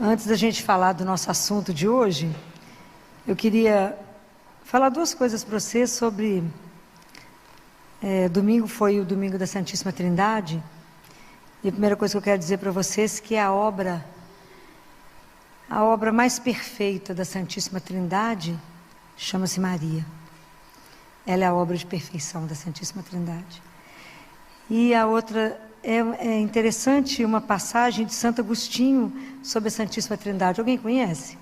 Antes da gente falar do nosso assunto de hoje, eu queria falar duas coisas para vocês sobre... domingo foi o domingo da Santíssima Trindade, e a primeira coisa que eu quero dizer para vocês é que a obra mais perfeita da Santíssima Trindade chama-se Maria. Ela é a obra de perfeição da Santíssima Trindade. E a outra... É interessante uma passagem de Santo Agostinho sobre a Santíssima Trindade. Alguém conhece?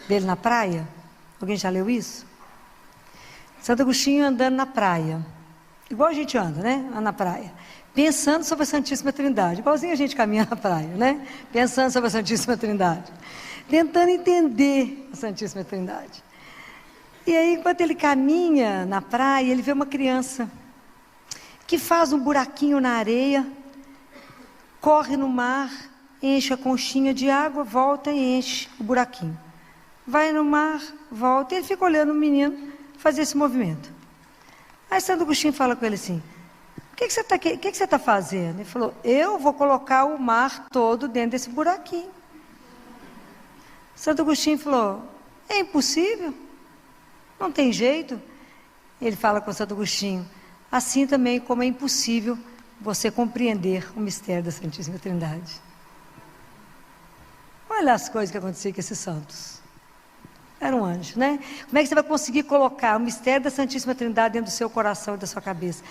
Dele na praia? Alguém já leu isso? Santo Agostinho andando na praia. Igual a gente anda, né? Na praia. Pensando sobre a Santíssima Trindade. Igualzinho a gente caminha na praia, né? Pensando sobre a Santíssima Trindade. Tentando entender a Santíssima Trindade. E aí, enquanto ele caminha na praia, ele vê uma criança que faz um buraquinho na areia, corre no mar, enche a conchinha de água, volta e enche o buraquinho. Vai no mar, volta, e ele fica olhando o menino fazer esse movimento. Aí Santo Agostinho fala com ele assim: o que você está fazendo? Ele falou: eu vou colocar o mar todo dentro desse buraquinho. Santo Agostinho falou: é impossível, não tem jeito. Ele fala com Santo Agostinho: assim também como é impossível você compreender o mistério da Santíssima Trindade. Olha as coisas que aconteciam com esses santos. Era um anjo, né? Como é que você vai conseguir colocar o mistério da Santíssima Trindade dentro do seu coração e da sua cabeça?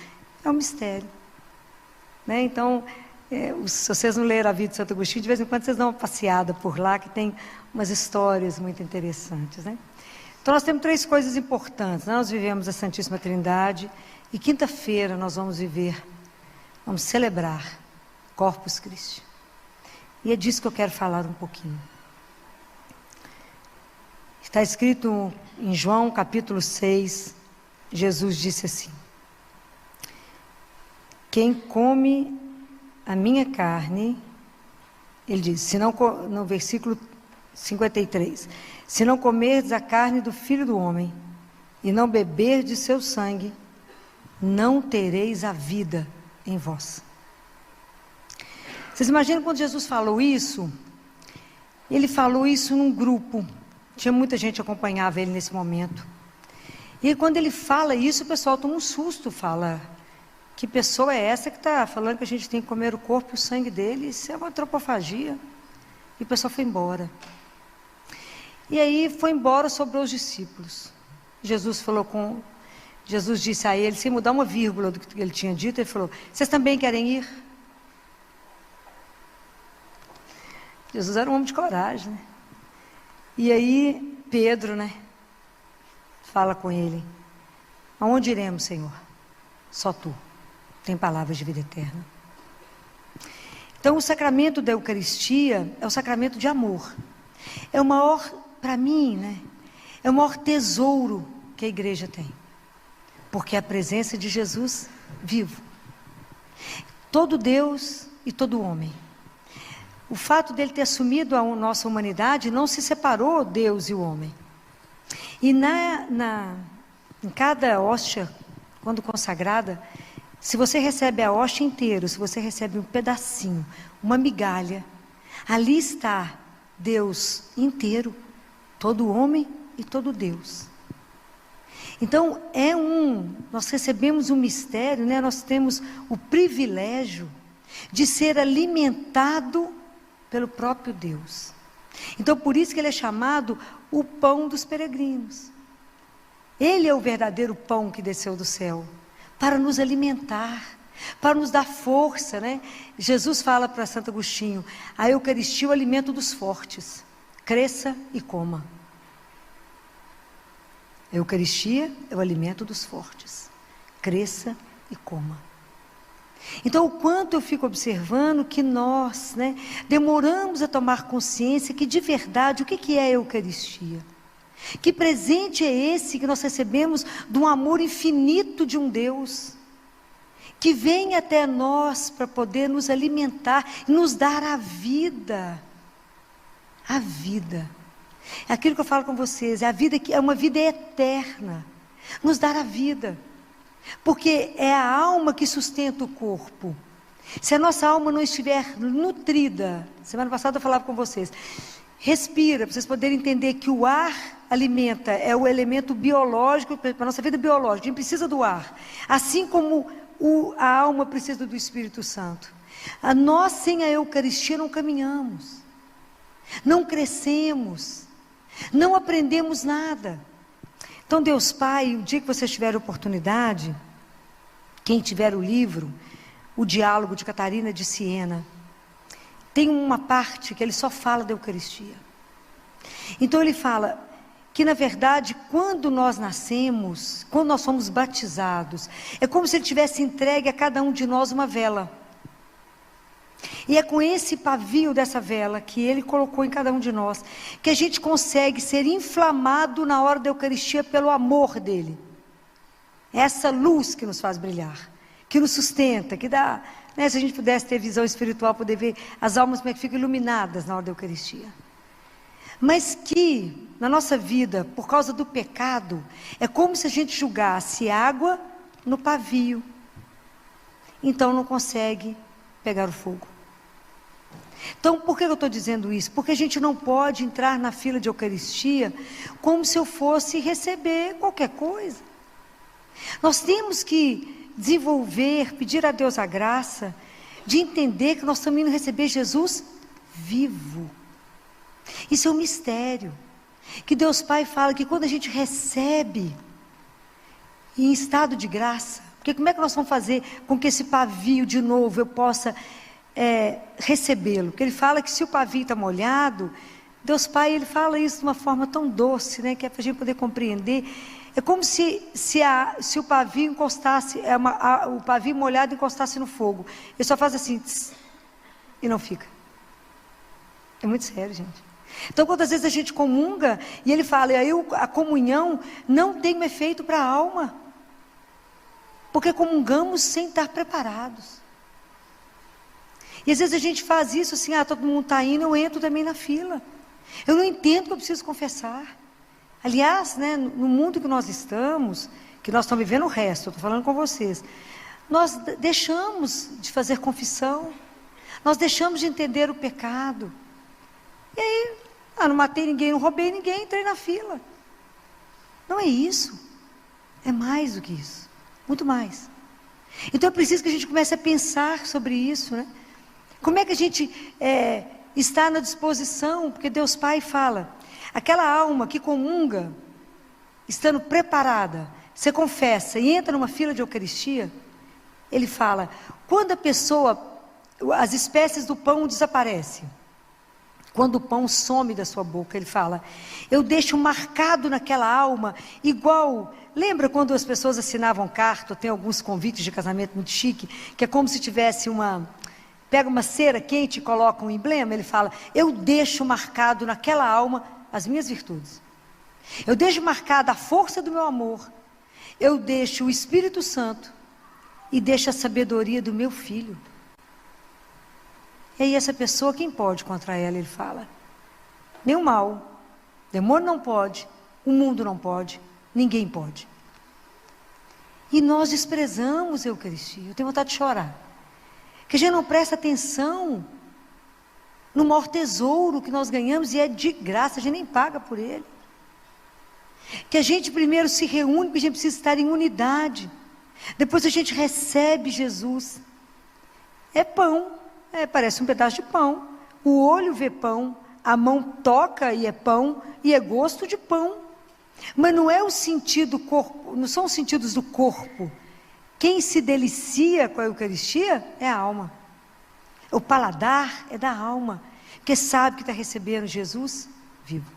É um mistério, né? Então, se vocês não leram a vida de Santo Agostinho, de vez em quando vocês dão uma passeada por lá, que tem umas histórias muito interessantes, né? Então, nós temos três coisas importantes. Nós vivemos a Santíssima Trindade, e quinta-feira nós vamos celebrar Corpus Christi. E é disso que eu quero falar um pouquinho. Está escrito em João capítulo 6, Jesus disse assim: quem come a minha carne, ele diz, no versículo 53, se não comerdes a carne do Filho do Homem, e não beberdes seu sangue, não tereis a vida em vós. Vocês imaginam quando Jesus falou isso? Ele falou isso num grupo. Tinha muita gente que acompanhava ele nesse momento. E quando ele fala isso, o pessoal toma um susto. Fala: que pessoa é essa que está falando que a gente tem que comer o corpo e o sangue dele? Isso é uma antropofagia. E o pessoal foi embora. E aí foi embora, sobrou os discípulos. Jesus disse a ele, sem mudar uma vírgula do que ele tinha dito, ele falou: vocês também querem ir? Jesus era um homem de coragem, né? E aí Pedro, né, fala com ele: aonde iremos, Senhor? Só tu tem palavras de vida eterna. Então o sacramento da Eucaristia é o sacramento de amor. É o maior, para mim, né, é o maior tesouro que a igreja tem. Porque é a presença de Jesus vivo. Todo Deus e todo homem. O fato dele ter assumido a nossa humanidade não se separou Deus e o homem. E em cada hóstia, quando consagrada, se você recebe a hóstia inteira, se você recebe um pedacinho, uma migalha, ali está Deus inteiro, todo homem e todo Deus. Então, nós recebemos um mistério, né? Nós temos o privilégio de ser alimentado pelo próprio Deus. Então, por isso que ele é chamado o pão dos peregrinos. Ele é o verdadeiro pão que desceu do céu, para nos alimentar, para nos dar força, né? Jesus fala para Santo Agostinho: a Eucaristia é o alimento dos fortes, cresça e coma. A Eucaristia é o alimento dos fortes. Cresça e coma. Então, o quanto eu fico observando que nós, né, demoramos a tomar consciência que de verdade, o que é a Eucaristia? Que presente é esse que nós recebemos de um amor infinito de um Deus, que vem até nós para poder nos alimentar e nos dar a vida. A vida. É aquilo que eu falo com vocês, é a vida que é uma vida eterna, nos dar a vida, porque é a alma que sustenta o corpo, Se a nossa alma não estiver nutrida, semana passada eu falava com vocês, respira, para vocês poderem entender que o ar alimenta, é o elemento biológico, para a nossa vida biológica, a gente precisa do ar. Assim como a alma precisa do Espírito Santo. Nós sem a Eucaristia não caminhamos, não crescemos, não aprendemos nada. Então Deus Pai, o dia que vocês tiverem oportunidade, quem tiver o livro, o Diálogo de Catarina de Siena, tem uma parte que ele só fala da Eucaristia. Então ele fala que na verdade quando nós nascemos, quando nós somos batizados, é como se ele tivesse entregue a cada um de nós uma vela. E é com esse pavio dessa vela que ele colocou em cada um de nós, que a gente consegue ser inflamado na hora da Eucaristia pelo amor dele. Essa luz que nos faz brilhar, que nos sustenta, que dá, né, se a gente pudesse ter visão espiritual, poder ver as almas como é que ficam iluminadas na hora da Eucaristia. Mas que, na nossa vida, por causa do pecado, é como se a gente jogasse água no pavio. Então não consegue pegar o fogo. Então, por que eu estou dizendo isso? Porque a gente não pode entrar na fila de Eucaristia como se eu fosse receber qualquer coisa. Nós temos que desenvolver, pedir a Deus a graça de entender que nós estamos indo receber Jesus vivo. Isso é um mistério, que Deus Pai fala que quando a gente recebe em estado de graça, porque como é que nós vamos fazer com que esse pavio de novo eu possa recebê-lo? Porque ele fala que se o pavio está molhado, Deus Pai, ele fala isso de uma forma tão doce, né, que é para a gente poder compreender. É como se o pavio encostasse, o pavio molhado encostasse no fogo. Ele só faz assim, tss, e não fica. É muito sério, gente. Então, quantas vezes a gente comunga, e ele fala, a comunhão não tem um efeito para a alma. Porque comungamos sem estar preparados. E às vezes a gente faz isso assim, todo mundo está indo, eu entro também na fila. Eu não entendo que eu preciso confessar. Aliás, né, no mundo que nós estamos, que nós estamos vivendo o resto, eu estou falando com vocês, nós deixamos de fazer confissão, nós deixamos de entender o pecado. E aí, não matei ninguém, não roubei ninguém, entrei na fila. Não é isso. É mais do que isso. Muito mais. Então é preciso que a gente comece a pensar sobre isso, né? Como é que a gente está na disposição? Porque Deus Pai fala, aquela alma que comunga, estando preparada, você confessa e entra numa fila de Eucaristia, ele fala, quando a pessoa, as espécies do pão desaparecem, quando o pão some da sua boca, ele fala, eu deixo marcado naquela alma, igual, lembra quando as pessoas assinavam carta, tem alguns convites de casamento muito chique, que é como se tivesse pega uma cera quente e coloca um emblema, ele fala, eu deixo marcado naquela alma as minhas virtudes. Eu deixo marcada a força do meu amor, eu deixo o Espírito Santo e deixo a sabedoria do meu filho. E aí essa pessoa, quem pode contra ela? Ele fala, nem o mal, demônio não pode, o mundo não pode, ninguém pode. E nós desprezamos a Eucaristia, eu tenho vontade de chorar. Que a gente não presta atenção no maior tesouro que nós ganhamos e é de graça, a gente nem paga por ele. Que a gente primeiro se reúne, porque a gente precisa estar em unidade. Depois a gente recebe Jesus. É pão, parece um pedaço de pão. O olho vê pão, a mão toca e é pão, e é gosto de pão. Mas não é o sentido corpo, não são os sentidos do corpo. Quem se delicia com a Eucaristia é a alma. O paladar é da alma, que sabe que está recebendo Jesus vivo.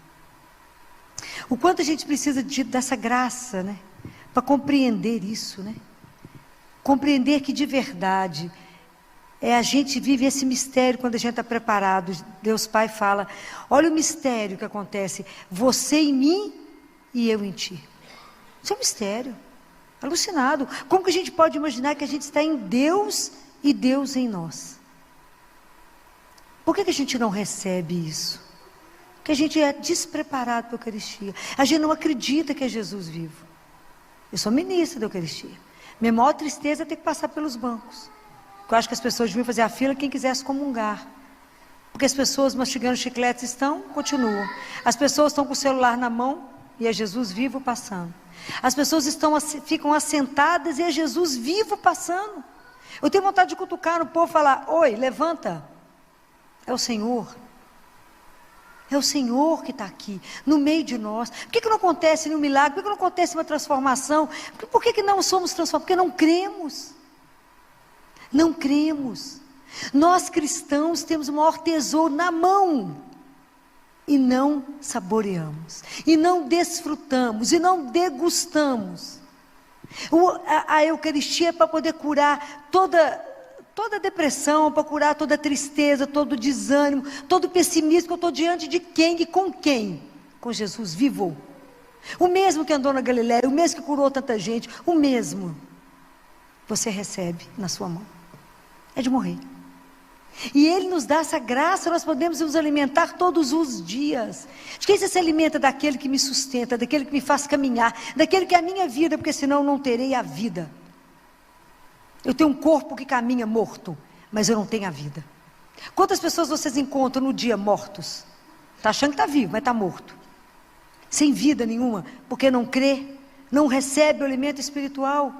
O quanto a gente precisa dessa graça, né? Para compreender isso, né? Compreender que de verdade, a gente vive esse mistério quando a gente está preparado. Deus Pai fala, olha o mistério que acontece, você em mim e eu em ti. Isso é um mistério. Alucinado. Como que a gente pode imaginar que a gente está em Deus e Deus em nós? Por que a gente não recebe isso? Porque a gente é despreparado para a Eucaristia. A gente não acredita que é Jesus vivo. Eu sou ministra da Eucaristia. Minha maior tristeza é ter que passar pelos bancos. Eu acho que as pessoas deviam fazer a fila quem quisesse comungar. Porque as pessoas mastigando chicletes continuam. As pessoas estão com o celular na mão e é Jesus vivo passando. As pessoas ficam assentadas e é Jesus vivo passando. Eu tenho vontade de cutucar no povo e falar: oi, levanta. É o Senhor. É o Senhor que está aqui, no meio de nós. Por que não acontece nenhum milagre? Por que não acontece uma transformação? Por que não somos transformados? Porque não cremos. Não cremos. Nós cristãos temos o maior tesouro na mão. E não saboreamos. E não desfrutamos. E não degustamos. A Eucaristia é para poder curar toda depressão, para curar toda tristeza, todo desânimo, todo pessimismo. Eu estou diante de quem e com quem? Com Jesus vivo. O mesmo que andou na Galileia, o mesmo que curou tanta gente, o mesmo. Você recebe na sua mão. É de morrer. E Ele nos dá essa graça, nós podemos nos alimentar todos os dias. De quem você se alimenta? Daquele que me sustenta, daquele que me faz caminhar, daquele que é a minha vida, porque senão eu não terei a vida. Eu tenho um corpo que caminha morto, mas eu não tenho a vida. Quantas pessoas vocês encontram no dia mortos? Está achando que está vivo, mas está morto. Sem vida nenhuma, porque não crê, não recebe o alimento espiritual.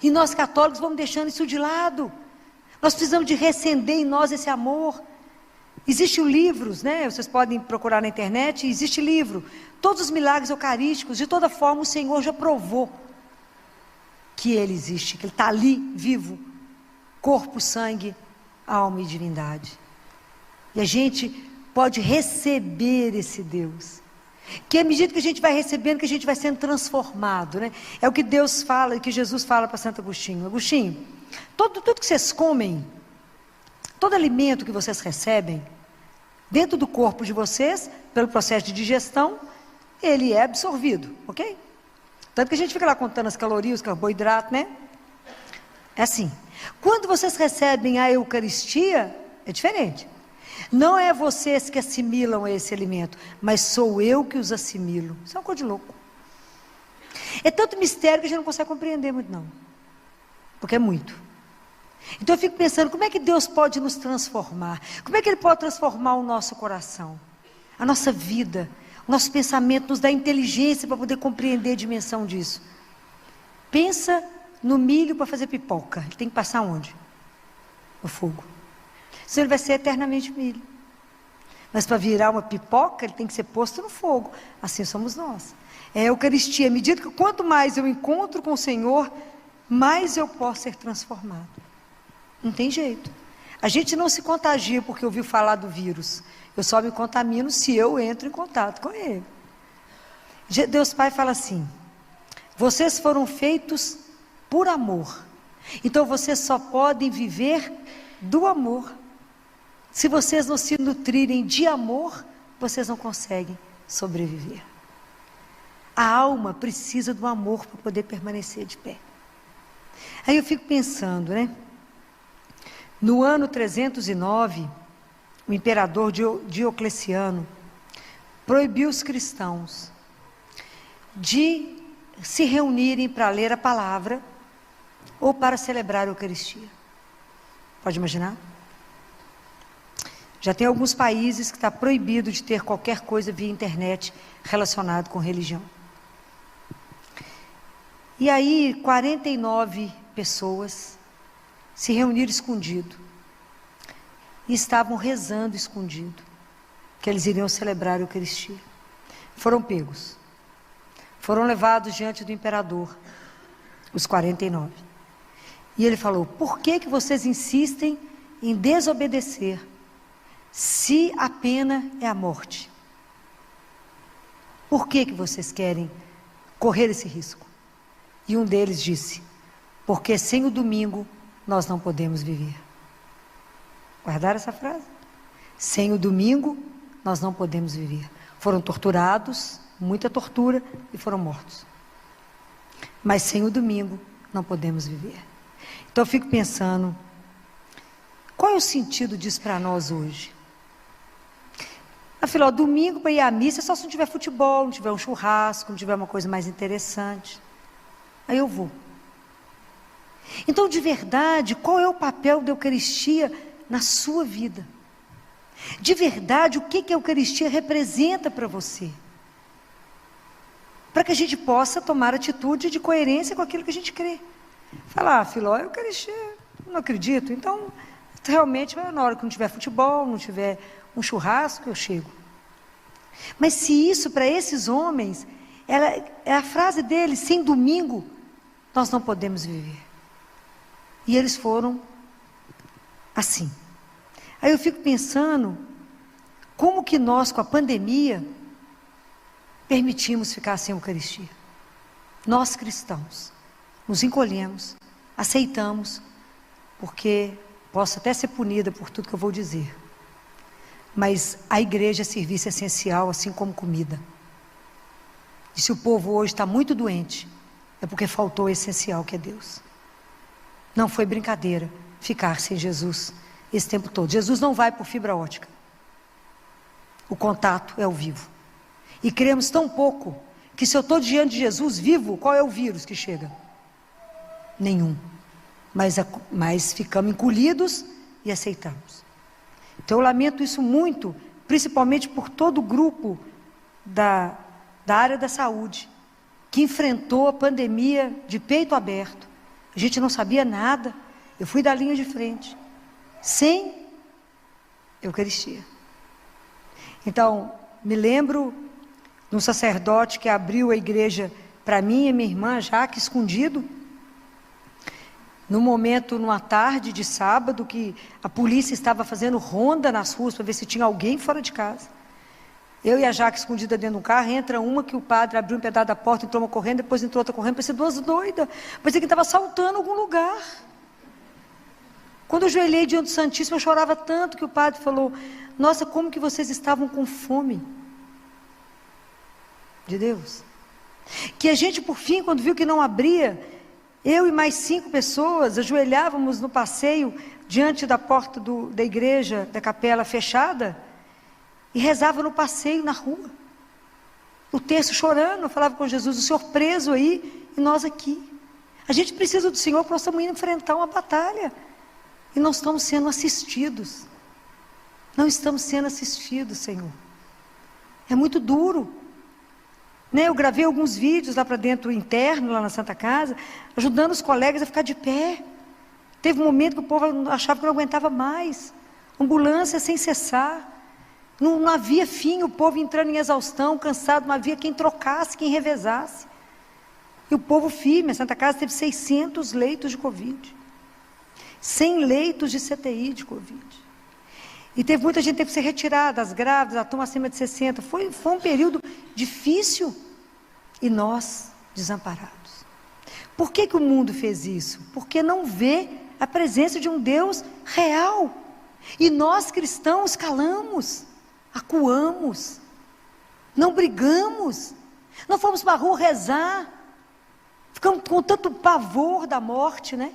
E nós católicos vamos deixando isso de lado. Nós precisamos de reacender em nós esse amor. Existem livros, né? Vocês podem procurar na internet, existe livro. Todos os milagres eucarísticos, de toda forma o Senhor já provou que Ele existe, que Ele está ali, vivo. Corpo, sangue, alma e divindade. E a gente pode receber esse Deus. Que à medida que a gente vai recebendo, que a gente vai sendo transformado, né? É o que Deus fala, que Jesus fala para Santo Agostinho. Agostinho, tudo que vocês comem, todo alimento que vocês recebem, dentro do corpo de vocês, pelo processo de digestão, ele é absorvido, ok? Tanto que a gente fica lá contando as calorias, os carboidratos, né? É assim. Quando vocês recebem a Eucaristia, é diferente. Não é vocês que assimilam esse alimento, mas sou eu que os assimilo. Isso é uma coisa de louco. É tanto mistério que a gente não consegue compreender muito, não. Porque é muito. Então eu fico pensando, como é que Deus pode nos transformar? Como é que Ele pode transformar o nosso coração? A nossa vida, o nosso pensamento, nos dá inteligência para poder compreender a dimensão disso. Pensa no milho para fazer pipoca. Ele tem que passar onde? No fogo. Senão ele vai ser eternamente milho. Mas para virar uma pipoca, ele tem que ser posto no fogo. Assim somos nós. É a Eucaristia. À medida que quanto mais eu encontro com o Senhor, mais eu posso ser transformado. Não tem jeito. A gente não se contagia porque ouviu falar do vírus. Eu só me contamino se eu entro em contato com ele. Deus Pai fala assim: vocês foram feitos por amor. Então vocês só podem viver do amor. Se vocês não se nutrirem de amor, vocês não conseguem sobreviver. A alma precisa do amor para poder permanecer de pé. Aí eu fico pensando, né? No ano 309, o imperador Diocleciano proibiu os cristãos de se reunirem para ler a palavra ou para celebrar a Eucaristia. Pode imaginar? Já tem alguns países que está proibido de ter qualquer coisa via internet relacionado com religião. E aí 49 pessoas se reuniram escondido e estavam rezando escondido, que eles iriam celebrar a Eucaristia. Foram pegos, foram levados diante do imperador, os 49. E ele falou: por que vocês insistem em desobedecer, se a pena é a morte? Por que vocês querem correr esse risco? E um deles disse: porque sem o domingo nós não podemos viver. Guardaram essa frase? Sem o domingo nós não podemos viver. Foram torturados, muita tortura, e foram mortos. Mas sem o domingo não podemos viver. Então eu fico pensando, qual é o sentido disso para nós hoje? Afinal, domingo para ir à missa é só se não tiver futebol, não tiver um churrasco, não tiver uma coisa mais interessante. Aí eu vou. Então, de verdade, qual é o papel da Eucaristia na sua vida? De verdade, o que a Eucaristia representa para você? Para que a gente possa tomar atitude de coerência com aquilo que a gente crê. Falar, Filó, a Eucaristia, não acredito. Então, realmente, na hora que não tiver futebol, não tiver um churrasco, eu chego. Mas se isso, para esses homens, é a frase deles, sem domingo, nós não podemos viver. E eles foram assim. Aí eu fico pensando, como que nós, com a pandemia, permitimos ficar sem Eucaristia? Nós cristãos, nos encolhemos, aceitamos, porque posso até ser punida por tudo que eu vou dizer. Mas a igreja é serviço essencial, assim como comida. E se o povo hoje está muito doente, é porque faltou o essencial, que é Deus. Não foi brincadeira ficar sem Jesus esse tempo todo. Jesus não vai por fibra ótica. O contato é ao vivo. E cremos tão pouco, que se eu estou diante de Jesus vivo, qual é o vírus que chega? Nenhum. Mas ficamos encolhidos e aceitamos. Então eu lamento isso muito, principalmente por todo o grupo da área da saúde, que enfrentou a pandemia de peito aberto. A gente não sabia nada, eu fui da linha de frente, sem Eucaristia. Então, me lembro de um sacerdote que abriu a igreja para mim e minha irmã, Jaque, escondido, no momento, numa tarde de sábado, que a polícia estava fazendo ronda nas ruas para ver se tinha alguém fora de casa. Eu e a Jaque escondida dentro do carro, entra uma que o padre abriu um pedaço da porta, entrou uma correndo, depois entrou outra correndo, parecia duas doidas, parecia que estava assaltando algum lugar. Quando eu ajoelhei diante do Santíssimo, eu chorava tanto que o padre falou, nossa, como que vocês estavam com fome de Deus. Que a gente, por fim, quando viu que não abria, eu e mais 5 pessoas ajoelhávamos no passeio diante da porta da igreja, da capela fechada, e rezava no passeio, na rua. O terço chorando, eu falava com Jesus, o Senhor preso aí e nós aqui. A gente precisa do Senhor para nós estamos indo enfrentar uma batalha. E não estamos sendo assistidos. Não estamos sendo assistidos, Senhor. É muito duro. Eu gravei alguns vídeos lá para dentro, interno, lá na Santa Casa, ajudando os colegas a ficar de pé. Teve um momento que o povo achava que não aguentava mais. Ambulância sem cessar. Não havia fim, o povo entrando em exaustão, cansado, não havia quem trocasse, quem revezasse. E o povo firme, a Santa Casa teve 600 leitos de Covid. 100 leitos de CTI de Covid. E teve muita gente que teve que ser retirada, as grávidas, a turma acima de 60. Foi um período difícil. E nós, desamparados. Por que o mundo fez isso? Porque não vê a presença de um Deus real. E nós, cristãos, calamos, acuamos, não brigamos, não fomos para a rua rezar, ficamos com tanto pavor da morte, né?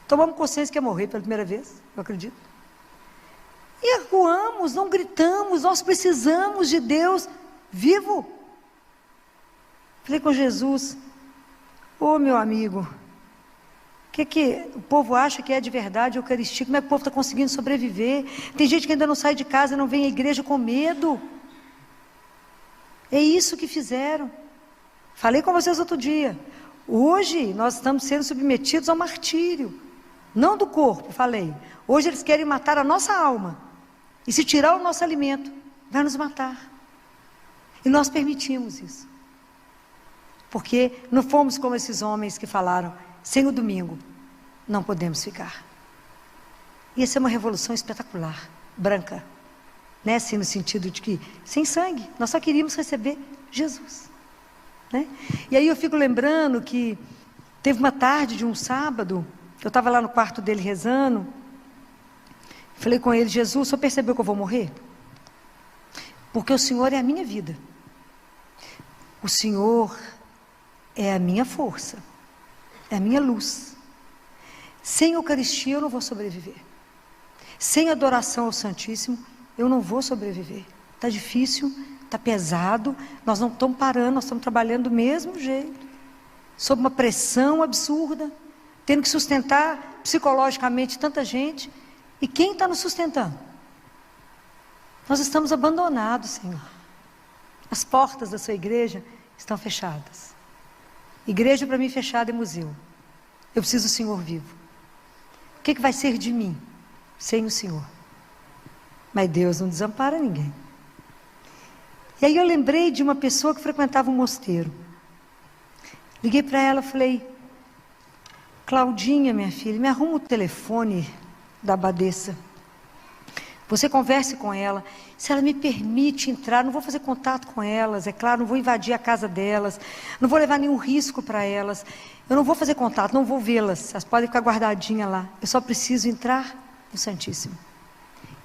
Tomamos consciência que ia morrer pela primeira vez, eu acredito. E acuamos, não gritamos, nós precisamos de Deus vivo. Falei com Jesus, meu amigo, o que o povo acha que é de verdade a Eucaristia? Como é que o povo está conseguindo sobreviver? Tem gente que ainda não sai de casa, não vem à igreja com medo. É isso que fizeram. Falei com vocês outro dia. Hoje nós estamos sendo submetidos ao martírio. Não do corpo, falei. Hoje eles querem matar a nossa alma. E se tirar o nosso alimento, vai nos matar. E nós permitimos isso. Porque não fomos como esses homens que falaram, sem o domingo, não podemos ficar. Ia ser uma revolução espetacular, branca. Né? Assim, no sentido de que, sem sangue, nós só queríamos receber Jesus. Né? E aí eu fico lembrando que teve uma tarde de um sábado, eu estava lá no quarto dele rezando, falei com ele, Jesus, o senhor percebeu que eu vou morrer? Porque o Senhor é a minha vida. O Senhor é a minha força, é a minha luz. Sem Eucaristia eu não vou sobreviver. Sem adoração ao Santíssimo eu não vou sobreviver. Está difícil, está pesado, nós não estamos parando, nós estamos trabalhando do mesmo jeito. sob uma pressão absurda, tendo que sustentar psicologicamente tanta gente. E quem está nos sustentando? Nós estamos abandonados, Senhor. As portas da sua igreja estão fechadas. Igreja para mim fechada é museu. Eu preciso do Senhor vivo. O que vai ser de mim sem o Senhor? Mas Deus não desampara ninguém. E aí eu lembrei de uma pessoa que frequentava um mosteiro. Liguei para ela e falei: Claudinha, minha filha, me arruma o telefone da abadesa. Você converse com ela. Se ela me permite entrar, não vou fazer contato com elas, é claro, não vou invadir a casa delas, não vou levar nenhum risco para elas. Eu não vou fazer contato, não vou vê-las. Elas podem ficar guardadinhas lá. Eu só preciso entrar no Santíssimo.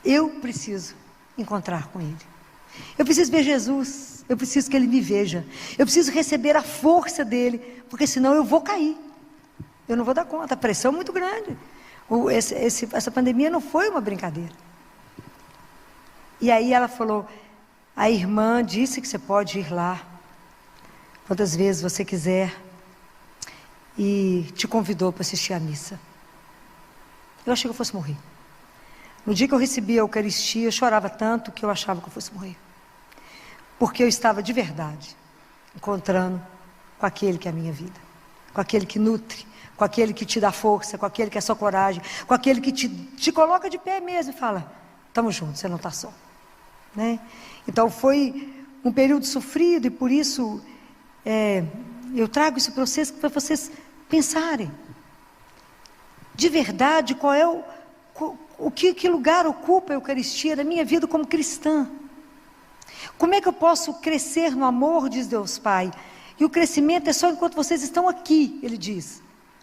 Eu preciso encontrar com Ele. Eu preciso ver Jesus. Eu preciso que Ele me veja. Eu preciso receber a força dEle, porque senão eu vou cair. Eu não vou dar conta. A pressão é muito grande. Essa pandemia não foi uma brincadeira. E aí ela falou: a irmã disse que você pode ir lá quantas vezes você quiser, e te convidou para assistir à missa. Eu achei que eu fosse morrer. No dia que eu recebi a Eucaristia, eu chorava tanto que eu achava que eu fosse morrer. Porque eu estava de verdade encontrando com aquele que é a minha vida, com aquele que nutre, com aquele que te dá força, com aquele que é sua coragem, com aquele que te coloca de pé mesmo e fala: estamos juntos, você não está só. Né? Então foi um período sofrido, e por isso eu trago isso para vocês pensarem de verdade qual é que lugar ocupa a Eucaristia na minha vida como cristã. Como é que eu posso crescer no amor, diz Deus Pai? E o crescimento é só enquanto vocês estão aqui, Ele diz.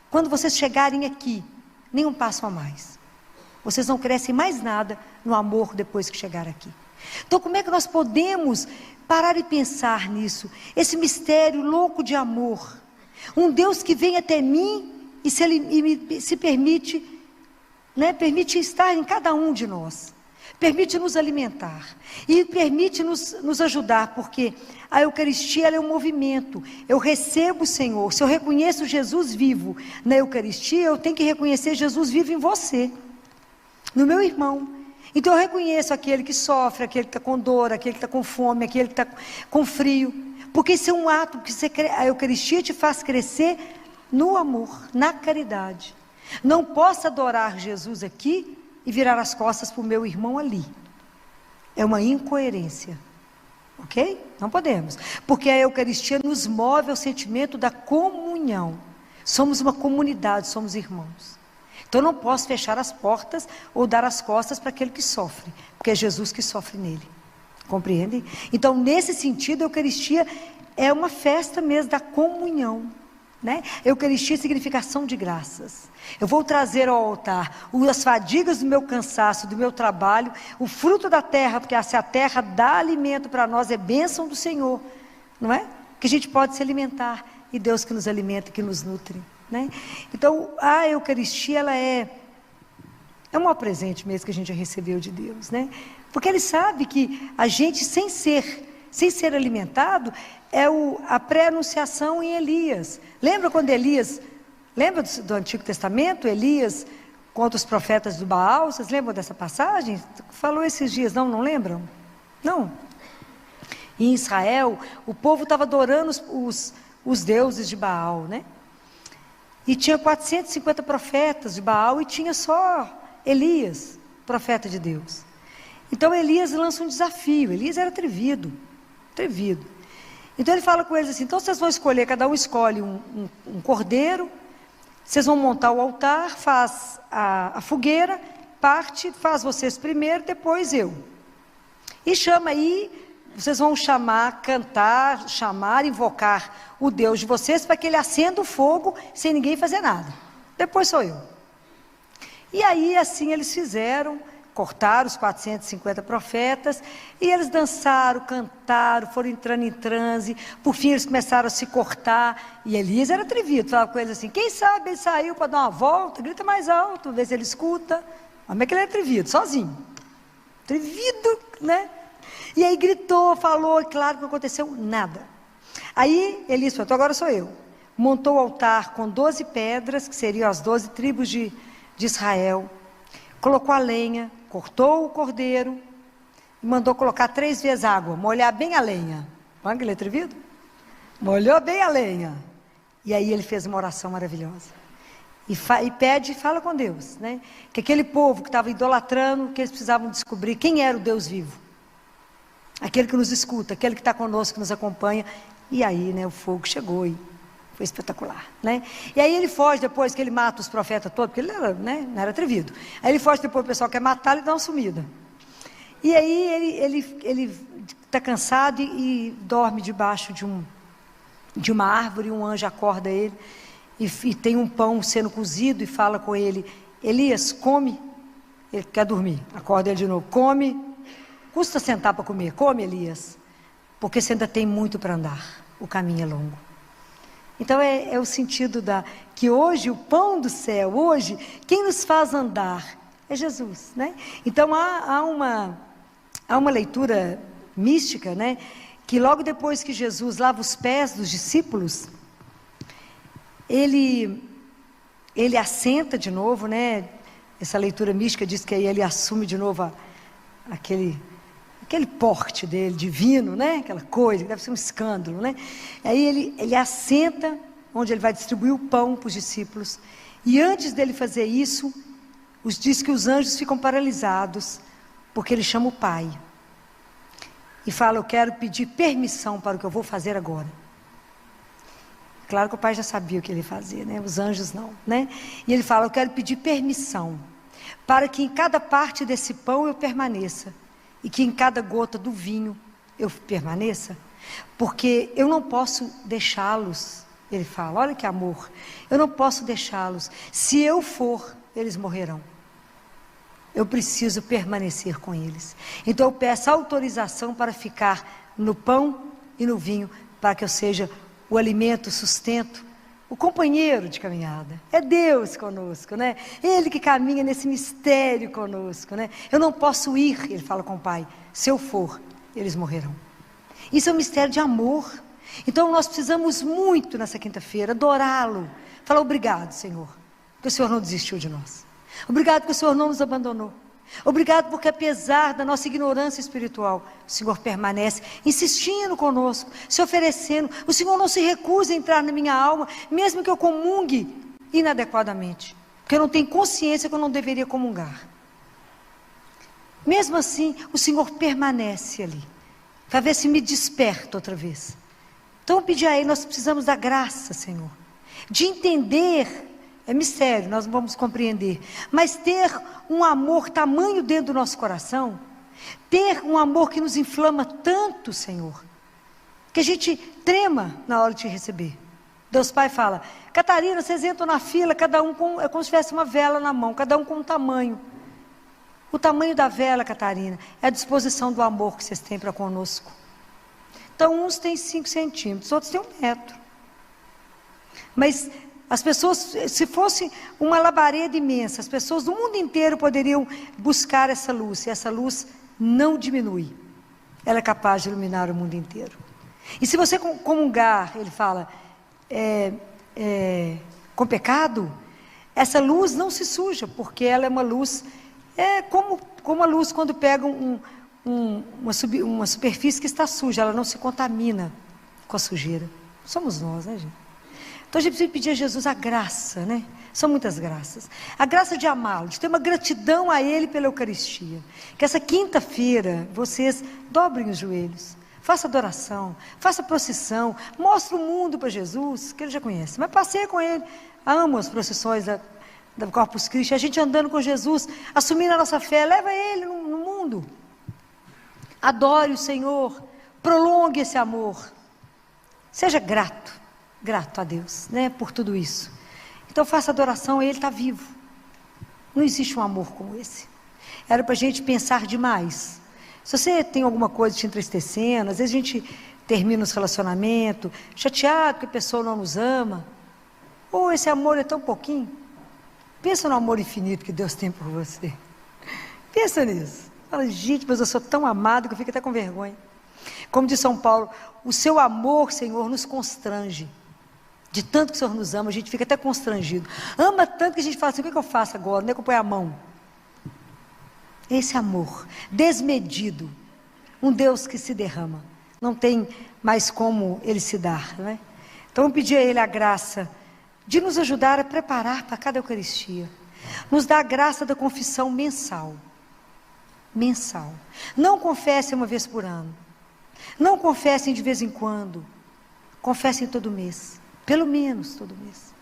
Quando vocês chegarem aqui, nenhum passo a mais. Vocês não crescem mais nada no amor depois que chegar aqui. Então como é que nós podemos parar e pensar nisso? Esse mistério louco de amor. Um Deus que vem até mim e se permite, né, permite estar em cada um de nós. Permite nos alimentar. E permite nos ajudar, porque a Eucaristia ela é um movimento. Eu recebo o Senhor. Se eu reconheço Jesus vivo na Eucaristia, eu tenho que reconhecer Jesus vivo em você, no meu irmão. Então eu reconheço aquele que sofre, aquele que está com dor, aquele que está com fome, aquele que está com frio. Porque isso é um ato, porque a Eucaristia te faz crescer no amor, na caridade. Não posso adorar Jesus aqui e virar as costas para o meu irmão ali. É uma incoerência. Ok? Não podemos. Porque a Eucaristia nos move ao sentimento da comunhão. Somos uma comunidade, somos irmãos. Então eu não posso fechar as portas ou dar as costas para aquele que sofre, porque é Jesus que sofre nele. Compreendem? Então nesse sentido a Eucaristia é uma festa mesmo da comunhão, né? Eucaristia é significação de graças. Eu vou trazer ao altar as fadigas do meu cansaço, do meu trabalho, o fruto da terra, porque se a terra dá alimento para nós, é bênção do Senhor, não é? Que a gente pode se alimentar, e Deus que nos alimenta, que nos nutre. Né? Então a Eucaristia ela é um maior presente mesmo que a gente recebeu de Deus, né? Porque Ele sabe que a gente sem ser alimentado é a pré-anunciação em Elias. Lembra quando Elias, lembra do Antigo Testamento, Elias contra os profetas do Baal? Vocês lembram dessa passagem? Falou esses dias, não lembram? Não. Em Israel o povo estava adorando os deuses de Baal, né? E tinha 450 profetas de Baal e tinha só Elias, profeta de Deus. Então Elias lança um desafio. Elias era atrevido. Então ele fala com eles assim: então vocês vão escolher, cada um escolhe um cordeiro, vocês vão montar o altar, faz a fogueira, parte, faz vocês primeiro, depois eu. E chama aí, vocês vão chamar, cantar, invocar o Deus de vocês para que Ele acenda o fogo sem ninguém fazer nada. Depois sou eu. E aí assim eles fizeram, cortaram os 450 profetas, e eles dançaram, cantaram, foram entrando em transe, por fim eles começaram a se cortar, e Elias era atrevido, falava com eles assim: quem sabe ele saiu para dar uma volta, grita mais alto, vê se ele escuta. Como é que ele é atrevido? Sozinho. Atrevido, né? E aí gritou, falou, e claro que não aconteceu nada. Aí Elias falou: então agora sou eu. montou o altar com 12 pedras, que seriam as 12 tribos de Israel, colocou a lenha, cortou o cordeiro, e mandou colocar 3 vezes água, molhar bem a lenha. Olha que ele é atrevido? Molhou bem a lenha. E aí ele fez uma oração maravilhosa. E pede e fala com Deus, né? Que aquele povo que estava idolatrando, que eles precisavam descobrir quem era o Deus vivo. Aquele que nos escuta, aquele que está conosco, que nos acompanha. E aí, né, o fogo chegou e foi espetacular, né? E aí ele foge depois que ele mata os profetas todos, porque ele era, né, não era atrevido. Aí ele foge depois, o pessoal quer matar, ele dá uma sumida. E aí ele está cansado e dorme debaixo de uma árvore, e um anjo acorda ele, e tem um pão sendo cozido, e fala com ele: Elias, come. Ele quer dormir, acorda ele de novo: come, custa sentar para comer, come, Elias, porque você ainda tem muito para andar, o caminho é longo. Então é o sentido que hoje o pão do céu, hoje quem nos faz andar é Jesus, né? Então há uma leitura mística, né? Que logo depois que Jesus lava os pés dos discípulos, ele assenta de novo, né? Essa leitura mística diz que aí ele assume de novo aquele porte dele, divino, né? Aquela coisa, que deve ser um escândalo, né? Aí ele assenta, onde ele vai distribuir o pão para os discípulos, e antes dele fazer isso, diz que os anjos ficam paralisados, porque ele chama o Pai, e fala: eu quero pedir permissão para o que eu vou fazer agora. Claro que o Pai já sabia o que ele ia fazer, né? Os anjos não, né? E ele fala: eu quero pedir permissão, para que em cada parte desse pão eu permaneça, e que em cada gota do vinho eu permaneça, porque eu não posso deixá-los. Ele fala: olha que amor, eu não posso deixá-los, se eu for, eles morrerão. Eu preciso permanecer com eles. Então eu peço autorização para ficar no pão e no vinho, para que eu seja o alimento, o sustento, o companheiro de caminhada. É Deus conosco, né? Ele que caminha nesse mistério conosco, né? Eu não posso ir, ele fala com o Pai, se eu for, eles morrerão. Isso é um mistério de amor. Então nós precisamos muito nessa quinta-feira adorá-lo, falar: obrigado, Senhor, porque o Senhor não desistiu de nós. Obrigado porque o Senhor não nos abandonou. Obrigado porque, apesar da nossa ignorância espiritual, o Senhor permanece insistindo conosco, se oferecendo. O Senhor não se recusa a entrar na minha alma, mesmo que eu comungue inadequadamente, porque eu não tenho consciência que eu não deveria comungar. Mesmo assim, o Senhor permanece ali, para ver se me desperta outra vez. Então eu pedi a Ele: nós precisamos da graça, Senhor, de entender. É mistério, nós não vamos compreender, mas ter um amor tamanho dentro do nosso coração, ter um amor que nos inflama tanto, Senhor, que a gente trema na hora de te receber. Deus Pai fala: Catarina, vocês entram na fila, cada um é como se tivesse uma vela na mão, cada um com um tamanho. O tamanho da vela, Catarina, é a disposição do amor que vocês têm para conosco. Então uns têm 5 centímetros, outros têm 1 metro, mas as pessoas, se fosse uma labareda imensa, as pessoas do mundo inteiro poderiam buscar essa luz, e essa luz não diminui, ela é capaz de iluminar o mundo inteiro. E se você comungar, ele fala, com pecado, essa luz não se suja, porque ela é uma luz, como a luz quando pega uma superfície que está suja, ela não se contamina com a sujeira. Somos nós, né, gente? Então a gente precisa pedir a Jesus a graça, né? São muitas graças. A graça de amá-lo, de ter uma gratidão a Ele pela Eucaristia. Que essa quinta-feira vocês dobrem os joelhos, faça adoração, faça procissão, mostre o mundo para Jesus, que Ele já conhece. Mas passeie com Ele. Amo as procissões da Corpus Christi, a gente andando com Jesus, assumindo a nossa fé, leva Ele no mundo. Adore o Senhor, prolongue esse amor. Seja grato a Deus, né, por tudo isso. Então faça adoração, Ele está vivo. Não existe um amor como esse. Era para a gente pensar demais. Se você tem alguma coisa te entristecendo, às vezes a gente termina os relacionamentos, chateado que a pessoa não nos ama, ou esse amor é tão pouquinho. Pensa no amor infinito que Deus tem por você. Pensa nisso. Fala: gente, mas eu sou tão amado que eu fico até com vergonha. Como diz São Paulo: o seu amor, Senhor, nos constrange. De tanto que o Senhor nos ama, a gente fica até constrangido. Ama tanto que a gente fala assim, o que eu faço agora? Onde é que eu ponho a mão? Esse amor desmedido, um Deus que se derrama, não tem mais como Ele se dar, não é? Então, vamos pedir a Ele a graça de nos ajudar a preparar para cada Eucaristia. Nos dá a graça da confissão mensal. Mensal. Não confessem uma vez por ano. Não confessem de vez em quando. Confessem todo mês. Pelo menos todo mês.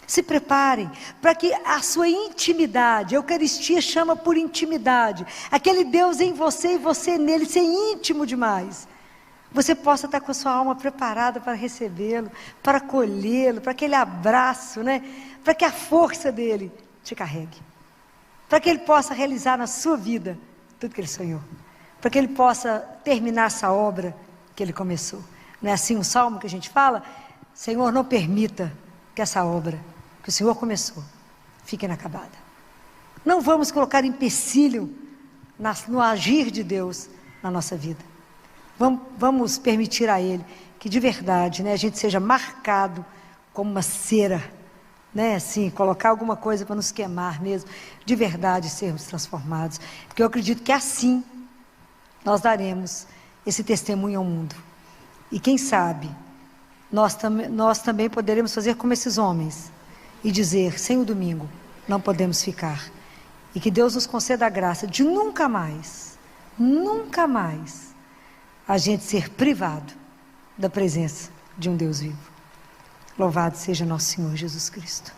Se preparem para que a sua intimidade, a Eucaristia chama por intimidade, aquele Deus em você e você nele, ser íntimo demais. Você possa estar com a sua alma preparada para recebê-lo, para acolhê-lo, para aquele abraço, né? Para que a força dele te carregue. Para que ele possa realizar na sua vida tudo que ele sonhou. Para que ele possa terminar essa obra que ele começou. Não é assim um salmo que a gente fala? Senhor, não permita que essa obra que o Senhor começou fique inacabada. Não vamos colocar empecilho no agir de Deus na nossa vida. Vamos permitir a Ele que de verdade, né, a gente seja marcado como uma cera, né, assim, colocar alguma coisa para nos queimar mesmo, de verdade sermos transformados. Porque eu acredito que assim nós daremos esse testemunho ao mundo. E quem sabe, nós também poderemos fazer como esses homens e dizer, sem o domingo, não podemos ficar. E que Deus nos conceda a graça de nunca mais a gente ser privado da presença de um Deus vivo. Louvado seja nosso Senhor Jesus Cristo.